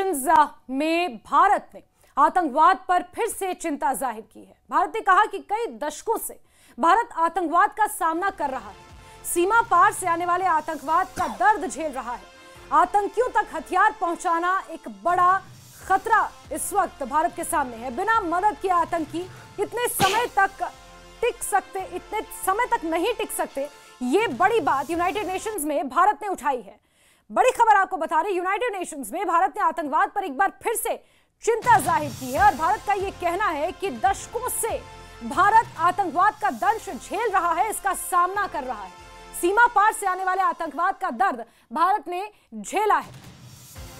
Nations में भारत ने आतंकवाद पर फिर से चिंता जाहिर की है। भारत ने कहा कि कई दशकों से भारत आतंकवाद का सामना कर रहा है, सीमा पार से आने वाले आतंकवाद का दर्द झेल रहा है। आतंकियों तक हथियार पहुंचाना एक बड़ा खतरा इस वक्त भारत के सामने है। बिना मदद के आतंकी इतने समय तक नहीं टिक सकते। ये बड़ी बात यूनाइटेड नेशंस में भारत ने उठाई है। बड़ी खबर आपको बता रहे, यूनाइटेड नेशंस में भारत ने आतंकवाद पर एक बार फिर से चिंता जाहिर की है और भारत का यह कहना है कि दशकों से भारत आतंकवाद का दंश झेल रहा है, इसका सामना कर रहा है। सीमा पार से आने वाले आतंकवाद का दर्द भारत ने झेला है।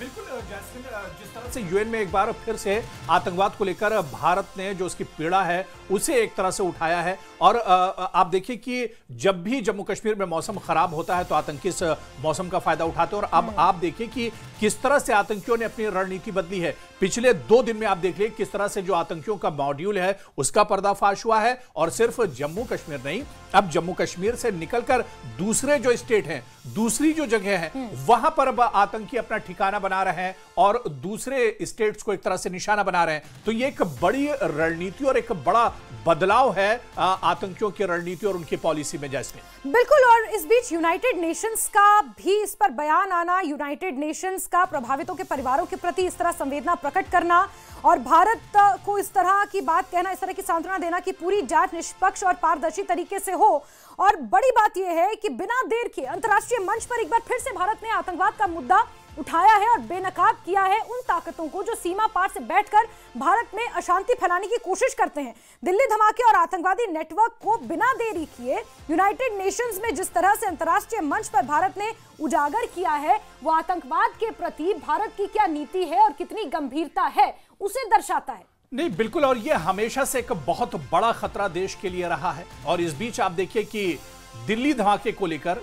बिल्कुल जैस्मिन, जिस तरह से यूएन में एक बार फिर से आतंकवाद को लेकर भारत ने जो उसकी पीड़ा है उसे एक तरह से उठाया है। और आप देखिए कि जब भी जम्मू कश्मीर में मौसम खराब होता है तो आतंकी इस मौसम का फायदा उठाते हैं। और अब आप देखिए कि किस तरह से आतंकियों ने अपनी रणनीति बदली है। पिछले 2 दिन में आप देख लीजिए किस तरह से जो आतंकियों का मॉड्यूल है उसका पर्दाफाश हुआ है। और सिर्फ जम्मू कश्मीर नहीं, अब जम्मू कश्मीर से निकलकर दूसरे जो स्टेट हैं, दूसरी जो जगह है, वहां पर अब आतंकी अपना ठिकाना बना रहे हैं और दूसरे स्टेट्स को एक तरह से निशाना बना रहे हैं। तो ये एक बड़ी रणनीति और एक बड़ा बदलाव है आतंकियों की रणनीति और उनकी पॉलिसी में। जैसे बिल्कुल, और इस बीच यूनाइटेड नेशंस का भी इस पर बयान आना, यूनाइटेड नेशंस का प्रभावितों के परिवारों के प्रति इस तरह संवेदना प्रकट करना और भारत को इस तरह की बात कहना, इस तरह की सांत्वना देना कि पूरी जांच निष्पक्ष और पारदर्शी तरीके से हो। और बड़ी बात यह है कि बिना देर के अंतर्राष्ट्रीय मंच पर एक बार फिर से भारत ने आतंकवाद का मुद्दा उठाया है और बेनकाब किया है उन ताकतों को जो सीमा पार से बैठकर भारत में अशांति फैलाने की कोशिश करते हैं। दिल्ली धमाके और आतंकवादी नेटवर्क को बिना देरी किए यूनाइटेड नेशंस में जिस तरह से अंतर्राष्ट्रीय मंच पर भारत ने उजागर किया है, वो आतंकवाद के प्रति भारत की क्या नीति है और कितनी गंभीरता है उसे दर्शाता है। नहीं, बिल्कुल, और ये हमेशा से एक बहुत बड़ा खतरा देश के लिए रहा है। और इस बीच आप देखिए कि दिल्ली धमाके को लेकर